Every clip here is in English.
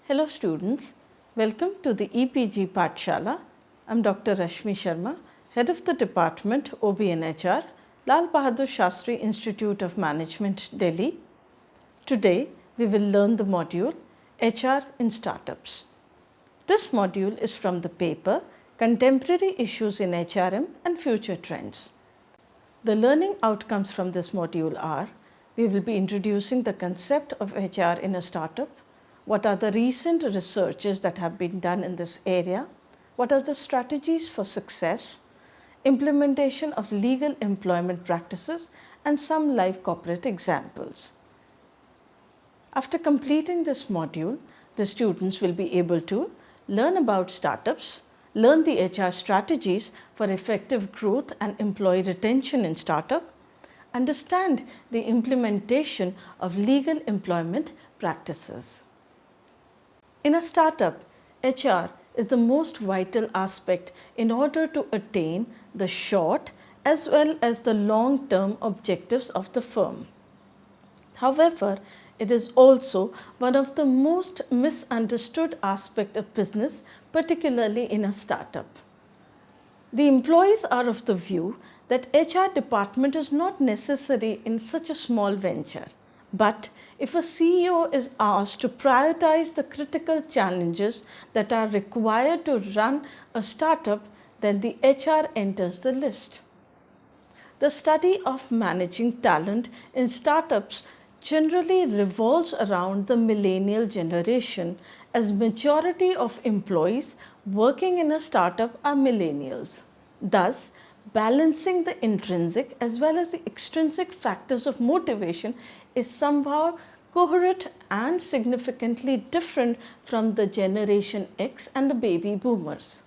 Hello students, welcome to the EPG Pathshala. I am Dr. Rashmi Sharma, Head of the Department OB and HR, Lal Bahadur Shastri Institute of Management, Delhi. Today we will learn the module HR in Startups. This module is from the paper Contemporary Issues in HRM and Future Trends. The learning outcomes from this module are: we will be introducing the concept of HR in a startup, what are the recent researches that have been done in this area, what are the strategies for success, implementation of legal employment practices, and some live corporate examples. After completing this module, the students will be able to learn about startups, learn the HR strategies for effective growth and employee retention in startup, understand the implementation of legal employment practices. In a startup, HR is the most vital aspect in order to attain the short as well as the long-term objectives of the firm. However, it is also one of the most misunderstood aspects of business, particularly in a startup. The employees are of the view that HR department is not necessary in such a small venture. But if a CEO is asked to prioritize the critical challenges that are required to run a startup, then the HR enters the list. The study of managing talent in startups generally revolves around the millennial generation, as majority of employees working in a startup are millennials. Thus, balancing the intrinsic as well as the extrinsic factors of motivation is somehow coherent and significantly different from the Generation X and the baby boomers.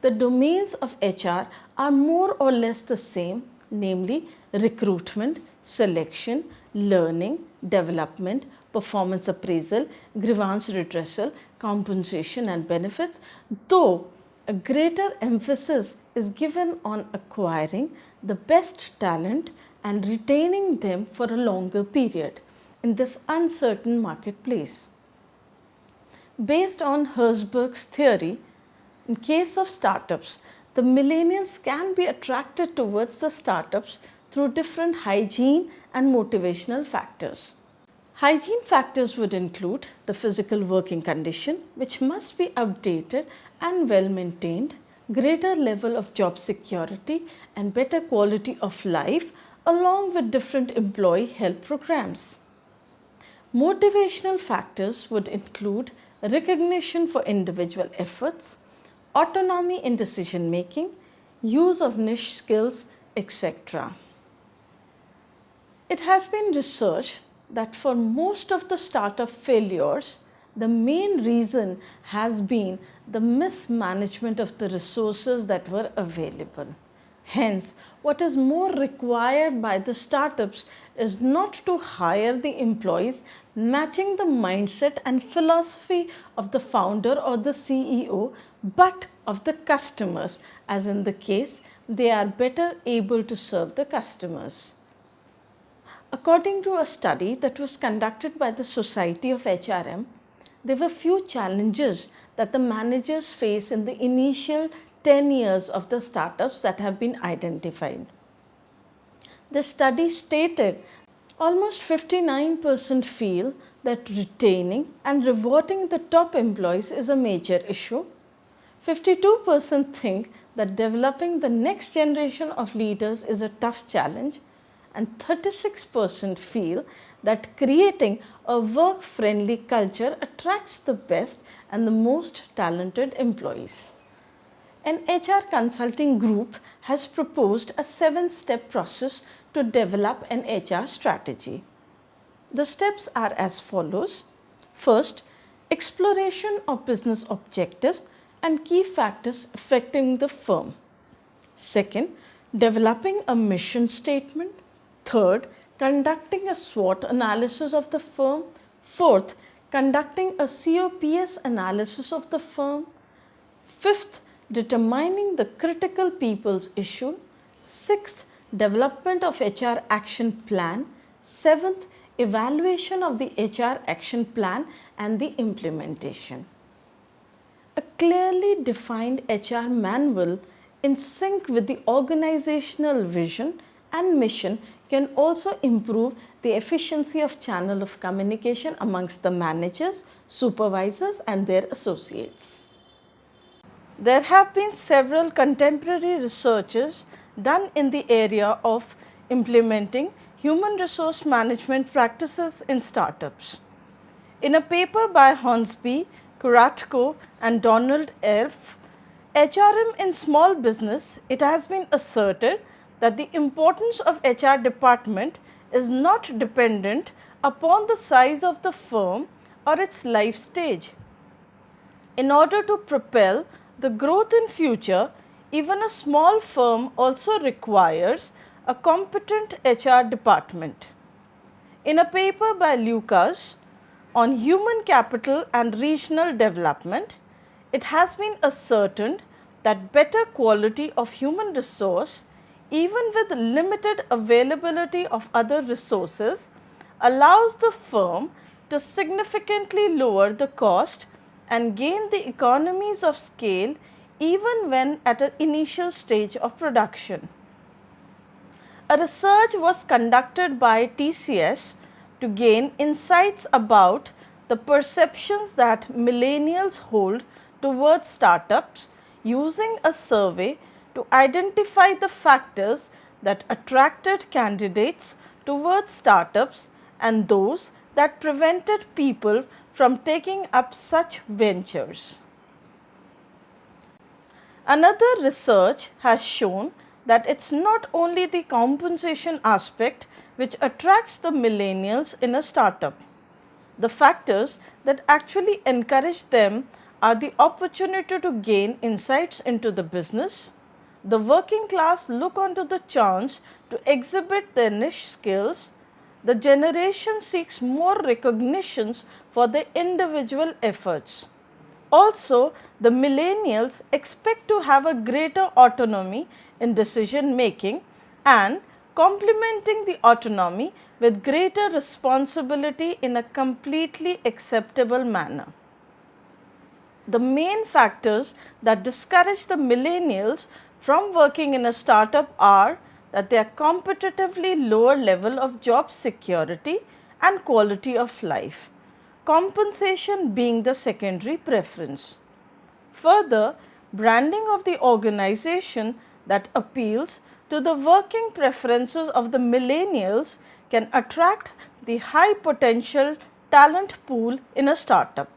The domains of HR are more or less the same, namely recruitment, selection, learning, development, performance appraisal, grievance redressal, compensation and benefits, though a greater emphasis is given on acquiring the best talent and retaining them for a longer period in this uncertain marketplace. Based on Herzberg's theory, in case of startups, the millennials can be attracted towards the startups through different hygiene and motivational factors. Hygiene factors would include the physical working condition, which must be updated and well maintained, greater level of job security and better quality of life, along with different employee health programs. Motivational factors would include recognition for individual efforts, autonomy in decision making, use of niche skills, etc. It has been researched that for most of the startup failures, the main reason has been the mismanagement of the resources that were available. Hence, what is more required by the startups is not to hire the employees matching the mindset and philosophy of the founder or the CEO, but of the customers, as in the case they are better able to serve the customers. According to a study that was conducted by the Society of HRM, there were few challenges that the managers face in the initial 10 years of the startups that have been identified. The study stated almost 59% feel that retaining and rewarding the top employees is a major issue. 52% think that developing the next generation of leaders is a tough challenge, and 36% feel that creating a work-friendly culture attracts the best and the most talented employees. An HR consulting group has proposed a 7-step process to develop an HR strategy. The steps are as follows. First, exploration of business objectives and key factors affecting the firm. Second, developing a mission statement. Third, conducting a SWOT analysis of the firm. Fourth, conducting a COPS analysis of the firm. Fifth, determining the critical people's issue. Sixth, development of HR action plan. Seventh, evaluation of the HR action plan and the implementation. A clearly defined HR manual in sync with the organizational vision and mission can also improve the efficiency of channel of communication amongst the managers, supervisors and their associates. There have been several contemporary researches done in the area of implementing human resource management practices in startups. In a paper by Hornsby, Kuratko and Donald F. HRM in small business, it has been asserted that the importance of HR department is not dependent upon the size of the firm or its life stage. In order to propel the growth in future, even a small firm also requires a competent HR department. In a paper by Lucas on human capital and regional development, it has been ascertained that better quality of human resource, even with limited availability of other resources, allows the firm to significantly lower the cost and gain the economies of scale even when at an initial stage of production. A research was conducted by TCS to gain insights about the perceptions that millennials hold towards startups using a survey to identify the factors that attracted candidates towards startups and those that prevented people from taking up such ventures. Another research has shown that it's not only the compensation aspect which attracts the millennials in a startup. The factors that actually encourage them are the opportunity to gain insights into the business. The working class look onto the chance to exhibit their niche skills. The generation seeks more recognitions for their individual efforts. Also, the millennials expect to have a greater autonomy in decision making and complementing the autonomy with greater responsibility in a completely acceptable manner. The main factors that discourage the millennials from working in a startup are that their competitively lower level of job security and quality of life, compensation being the secondary preference. Further, branding of the organization that appeals to the working preferences of the millennials can attract the high potential talent pool in a startup.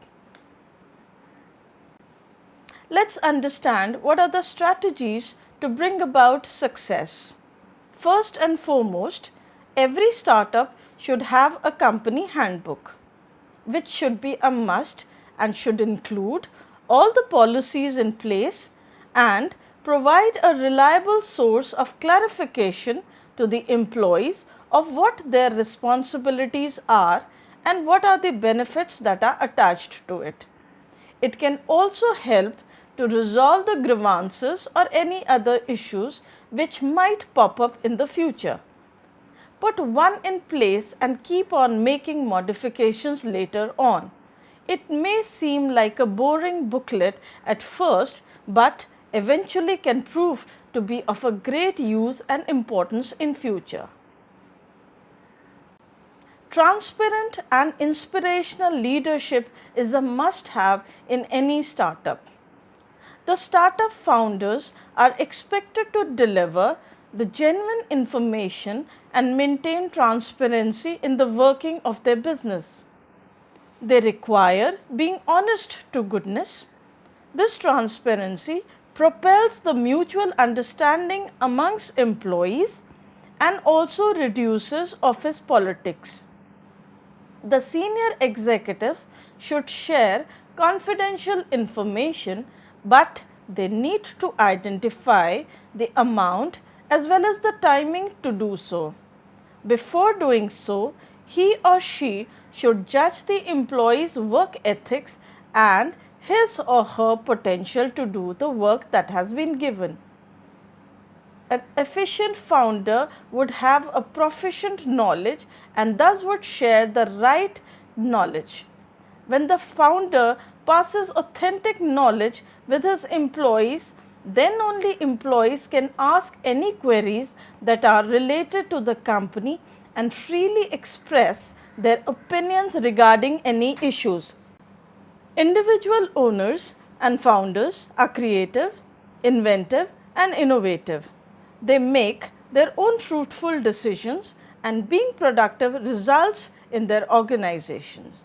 Let's understand what are the strategies to bring about success. First and foremost, every startup should have a company handbook, which should be a must and should include all the policies in place and provide a reliable source of clarification to the employees of what their responsibilities are and what are the benefits that are attached to it. It can also help to resolve the grievances or any other issues which might pop up in the future. Put one in place and keep on making modifications later on. It may seem like a boring booklet at first, but eventually can prove to be of a great use and importance in future. Transparent and inspirational leadership is a must-have in any startup. The startup founders are expected to deliver the genuine information and maintain transparency in the working of their business. They require being honest to goodness. This transparency propels the mutual understanding amongst employees and also reduces office politics. The senior executives should share confidential information, but they need to identify the amount as well as the timing to do so. Before doing so, he or she should judge the employee's work ethics and his or her potential to do the work that has been given. an efficient founder would have a proficient knowledge and thus would share the right knowledge. When the founder passes authentic knowledge with his employees, then only employees can ask any queries that are related to the company and freely express their opinions regarding any issues. Individual owners and founders are creative, inventive and innovative. They make their own fruitful decisions and being productive results in their organizations.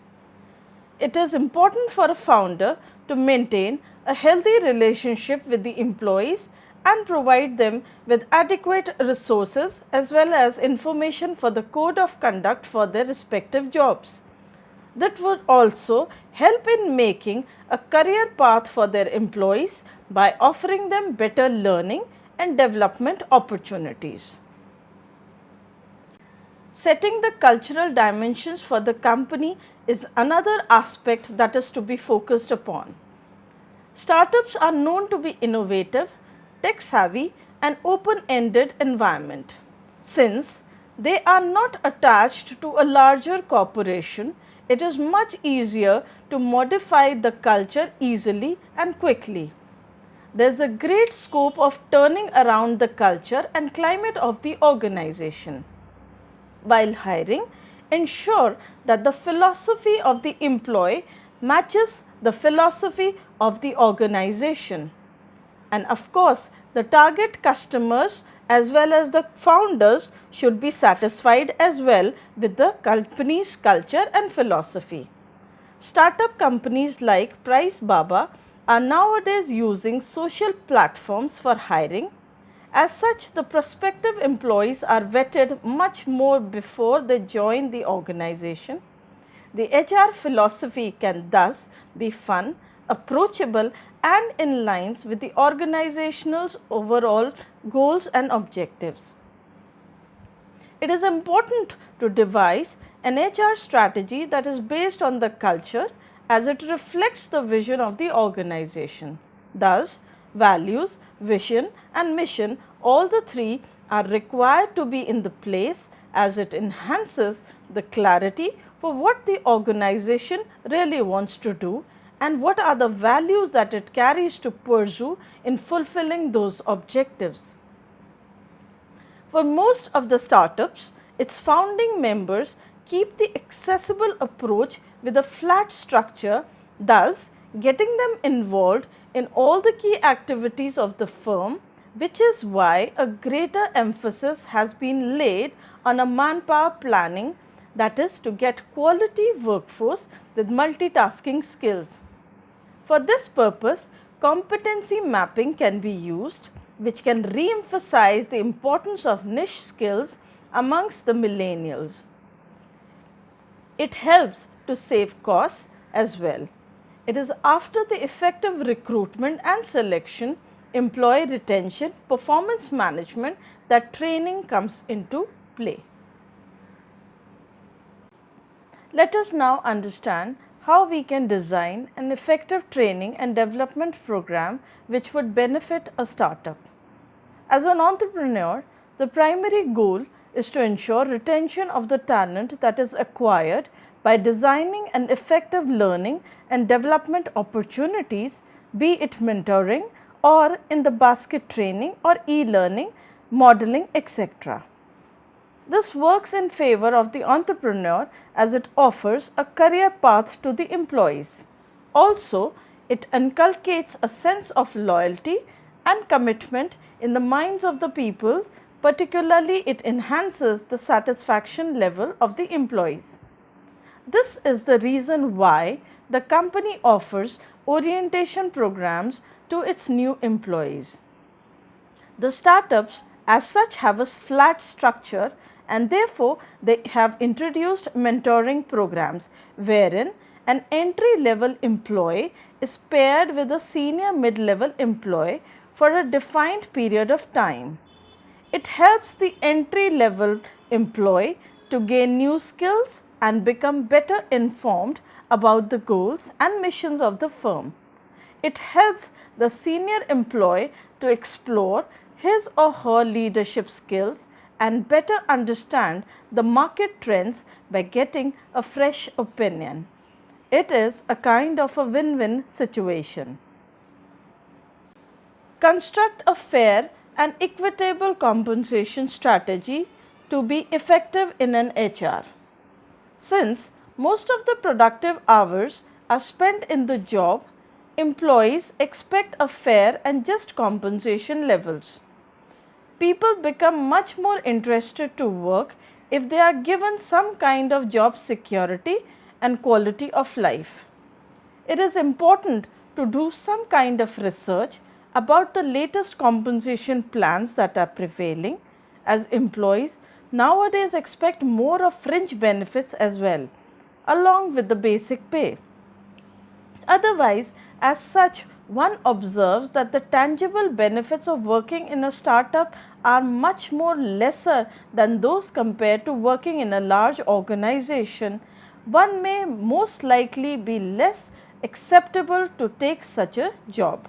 It is important for a founder to maintain a healthy relationship with the employees and provide them with adequate resources as well as information for the code of conduct for their respective jobs. That would also help in making a career path for their employees by offering them better learning and development opportunities. Setting the cultural dimensions for the company is another aspect that is to be focused upon. Startups are known to be innovative, tech savvy and open-ended environment. Since they are not attached to a larger corporation, it is much easier to modify the culture easily and quickly. There is a great scope of turning around the culture and climate of the organization. While hiring, ensure that the philosophy of the employee matches the philosophy of the organization. And of course, the target customers as well as the founders should be satisfied as well with the company's culture and philosophy. Startup companies like Price Baba are nowadays using social platforms for hiring. As such, the prospective employees are vetted much more before they join the organization. The HR philosophy can thus be fun, approachable and in lines with the organization's overall goals and objectives. It is important to devise an HR strategy that is based on the culture as it reflects the vision of the organization. Thus, values, vision and mission, all the three are required to be in the place as it enhances the clarity for what the organization really wants to do and what are the values that it carries to pursue in fulfilling those objectives. For most of the startups, its founding members keep the accessible approach with a flat structure, thus getting them involved in all the key activities of the firm, which is why a greater emphasis has been laid on a manpower planning, that is to get quality workforce with multitasking skills. For this purpose, competency mapping can be used, which can re-emphasize the importance of niche skills amongst the millennials. It helps to save costs as well. It is after the effective recruitment and selection, employee retention, performance management that training comes into play. Let us now understand how we can design an effective training and development program which would benefit a startup. As an entrepreneur, the primary goal is to ensure retention of the talent that is acquired by designing an effective learning and development opportunities, be it mentoring or in the basket training or e-learning, modeling, etc. This works in favor of the entrepreneur as it offers a career path to the employees. Also, it inculcates a sense of loyalty and commitment in the minds of the people, particularly it enhances the satisfaction level of the employees. This is the reason why the company offers orientation programs to its new employees. The startups as such have a flat structure and therefore they have introduced mentoring programs wherein an entry level employee is paired with a senior mid-level employee for a defined period of time. It helps the entry level employee to gain new skills and become better informed about the goals and missions of the firm. It helps the senior employee to explore his or her leadership skills and better understand the market trends by getting a fresh opinion. It is a kind of a win-win situation. Construct a fair and equitable compensation strategy to be effective in an HR. Since most of the productive hours are spent in the job, employees expect a fair and just compensation levels. People become much more interested to work if they are given some kind of job security and quality of life. It is important to do some kind of research about the latest compensation plans that are prevailing, as employees nowadays expect more of fringe benefits as well, along with the basic pay. Otherwise, as such, one observes that the tangible benefits of working in a startup are much more lesser than those compared to working in a large organization. One may most likely be less acceptable to take such a job.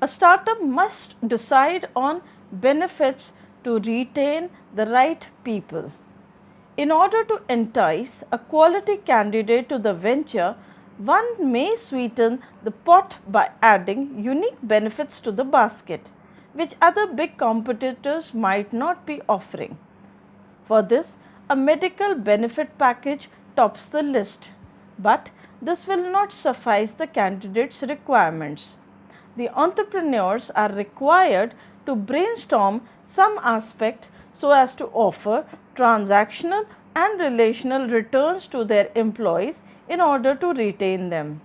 A startup must decide on benefits to retain the right people. In order to entice a quality candidate to the venture, one may sweeten the pot by adding unique benefits to the basket, which other big competitors might not be offering. For this, a medical benefit package tops the list, but this will not suffice the candidate's requirements. The entrepreneurs are required to brainstorm some aspect so as to offer transactional and relational returns to their employees in order to retain them.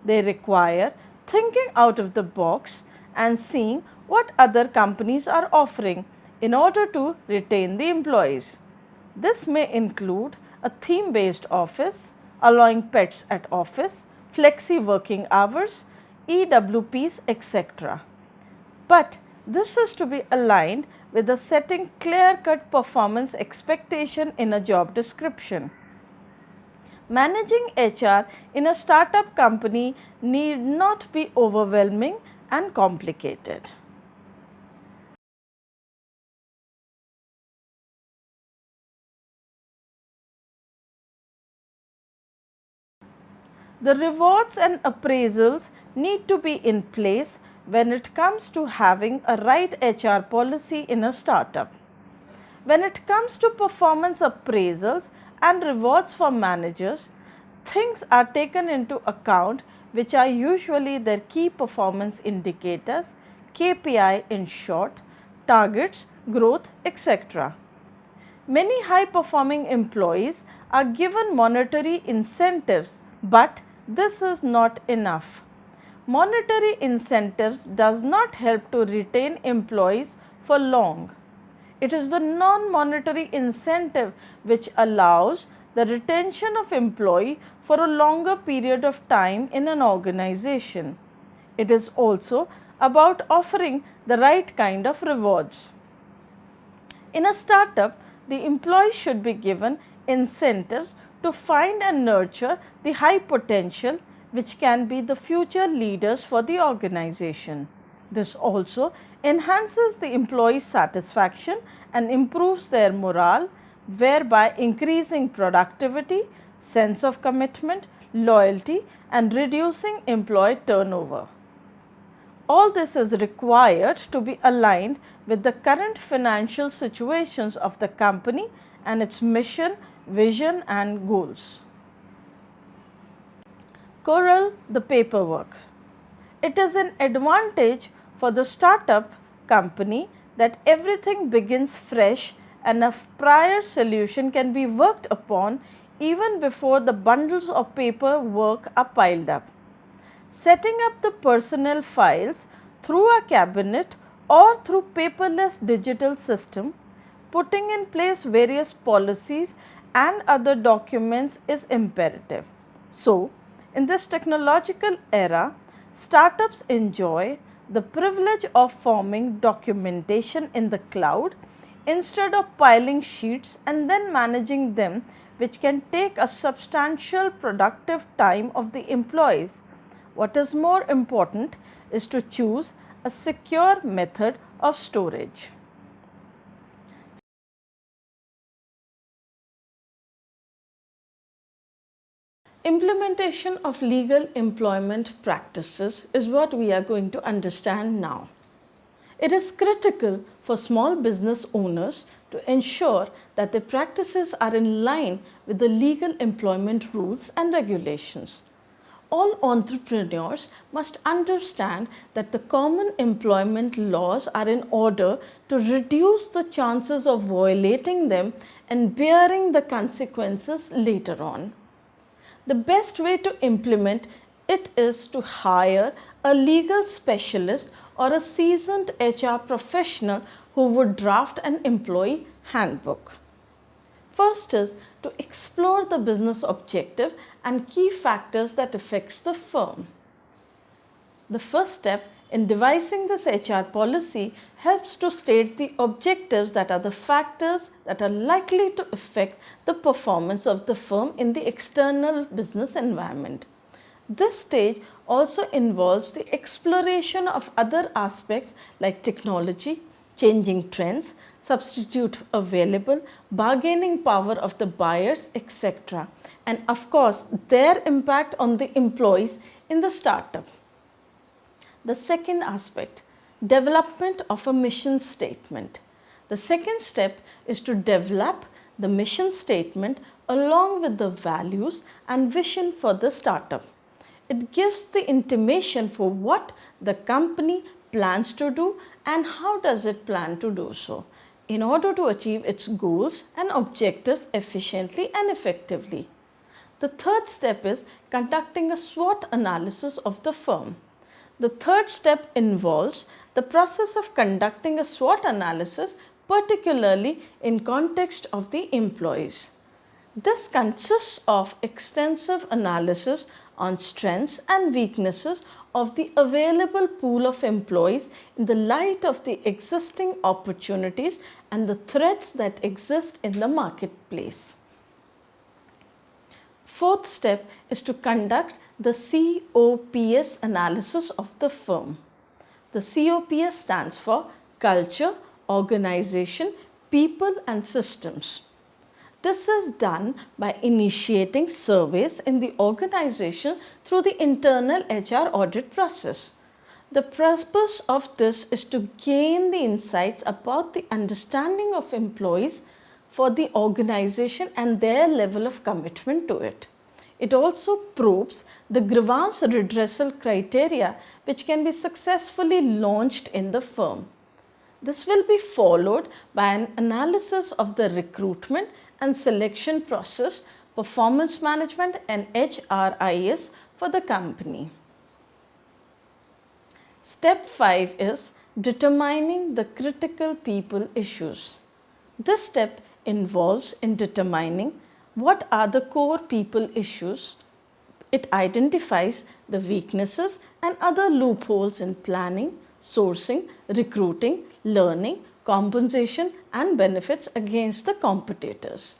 They require thinking out of the box and seeing what other companies are offering in order to retain the employees. This may include a theme-based office, allowing pets at office, flexi working hours, EWPs, etc. But this is to be aligned with the setting clear-cut performance expectation in a job description. Managing HR in a startup company need not be overwhelming and complicated. The rewards and appraisals need to be in place when it comes to having a right HR policy in a startup. When it comes to performance appraisals and rewards for managers, things are taken into account which are usually their key performance indicators, KPI in short, targets, growth, etc. Many high performing employees are given monetary incentives, but this is not enough. Monetary incentives does not help to retain employees for long. It is the non-monetary incentive which allows the retention of employee for a longer period of time in an organization. It is also about offering the right kind of rewards. In a startup, the employees should be given incentives to find and nurture the high potential which can be the future leaders for the organization. This also enhances the employee satisfaction and improves their morale, thereby increasing productivity, sense of commitment, loyalty, and reducing employee turnover. All this is required to be aligned with the current financial situations of the company and its mission, vision, and goals. Corral the paperwork. It is an advantage for the startup company that everything begins fresh and a prior solution can be worked upon even before the bundles of paperwork are piled up. Setting up the personnel files through a cabinet or through paperless digital system, putting in place various policies and other documents is imperative. So, in this technological era, startups enjoy the privilege of forming documentation in the cloud instead of piling sheets and then managing them, which can take a substantial productive time of the employees. What is more important is to choose a secure method of storage. Implementation of legal employment practices is what we are going to understand now. It is critical for small business owners to ensure that their practices are in line with the legal employment rules and regulations. All entrepreneurs must understand that the common employment laws are in order to reduce the chances of violating them and bearing the consequences later on. The best way to implement it is to hire a legal specialist or a seasoned HR professional who would draft an employee handbook. First is to explore the business objective and key factors that affects the firm. The first step in devising this HR policy helps to state the objectives that are the factors that are likely to affect the performance of the firm in the external business environment. This stage also involves the exploration of other aspects like technology, changing trends, substitute available, bargaining power of the buyers, etc. And of course, their impact on the employees in the startup. The second aspect, development of a mission statement. The second step is to develop the mission statement along with the values and vision for the startup. It gives the intimation for what the company plans to do and how does it plan to do so in order to achieve its goals and objectives efficiently and effectively. The third step is conducting a SWOT analysis of the firm. The third step involves the process of conducting a SWOT analysis, particularly in context of the employees. This consists of extensive analysis on strengths and weaknesses of the available pool of employees in the light of the existing opportunities and the threats that exist in the marketplace. Fourth step is to conduct the COPS analysis of the firm. The COPS stands for Culture, Organization, People and Systems. This is done by initiating surveys in the organization through the internal HR audit process. The purpose of this is to gain the insights about the understanding of employees for the organization and their level of commitment to it. It also probes the grievance redressal criteria which can be successfully launched in the firm. This will be followed by an analysis of the recruitment and selection process, performance management and HRIS for the company. Step 5 is determining the critical people issues. This step involves in determining what are the core people issues. It identifies the weaknesses and other loopholes in planning, sourcing, recruiting, learning, compensation and benefits against the competitors.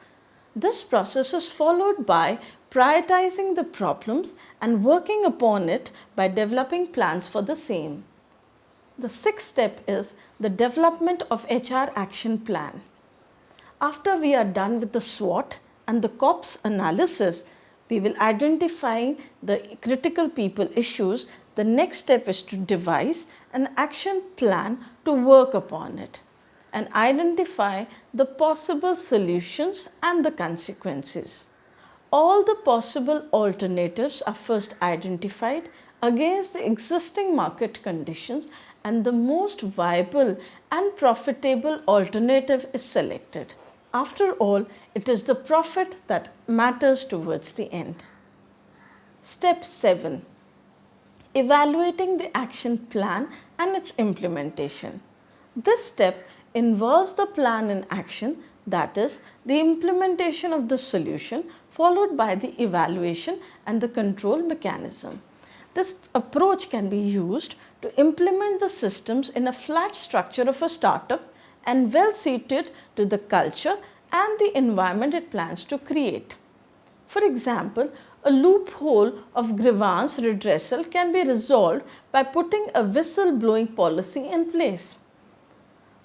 This process is followed by prioritizing the problems and working upon it by developing plans for the same. The sixth step is the development of HR action plan. After we are done with the SWOT and the COPS analysis, we will identify the critical people issues. The next step is to devise an action plan to work upon it and identify the possible solutions and the consequences. All the possible alternatives are first identified against the existing market conditions and the most viable and profitable alternative is selected. After all, it is the profit that matters towards the end. Step 7. Evaluating the action plan and its implementation. This step involves the plan in action, that is, the implementation of the solution followed by the evaluation and the control mechanism. This approach can be used to implement the systems in a flat structure of a startup and well suited to the culture and the environment it plans to create. For example, a loophole of grievance redressal can be resolved by putting a whistle-blowing policy in place.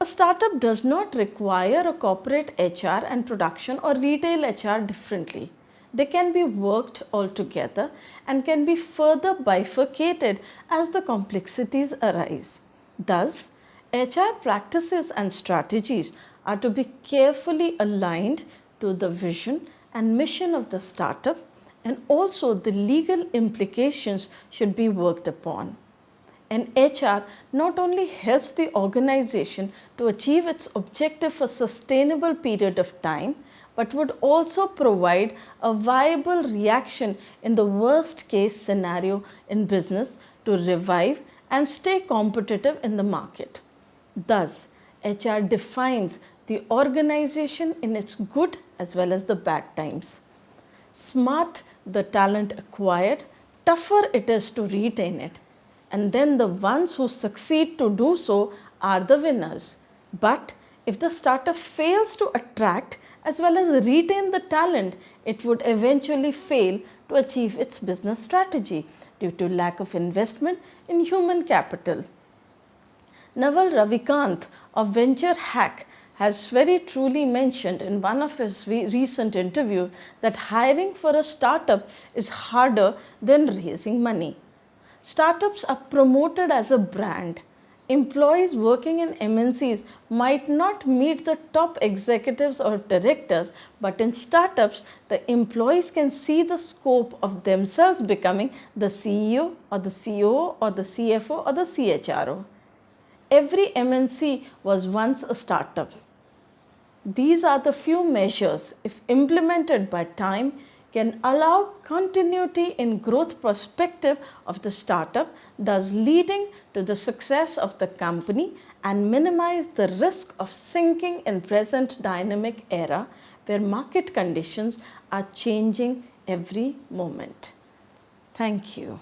A startup does not require a corporate HR and production or retail HR differently. They can be worked all together and can be further bifurcated as the complexities arise. Thus, HR practices and strategies are to be carefully aligned to the vision and mission of the startup, and also the legal implications should be worked upon. And HR not only helps the organization to achieve its objective for a sustainable period of time, but would also provide a viable reaction in the worst case scenario in business to revive and stay competitive in the market. Thus, HR defines the organization in its good as well as the bad times. Smart the talent acquired, tougher it is to retain it. And then the ones who succeed to do so are the winners. But if the startup fails to attract as well as retain the talent, it would eventually fail to achieve its business strategy due to lack of investment in human capital. Naval Ravikant of Venture Hack has very truly mentioned in one of his recent interviews that hiring for a startup is harder than raising money. Startups are promoted as a brand. Employees working in MNCs might not meet the top executives or directors, but in startups, the employees can see the scope of themselves becoming the CEO or the COO or the CFO or the CHRO. Every MNC was once a startup. These are the few measures, if implemented by time, can allow continuity in growth perspective of the startup, thus leading to the success of the company and minimize the risk of sinking in present dynamic era where market conditions are changing every moment. Thank you.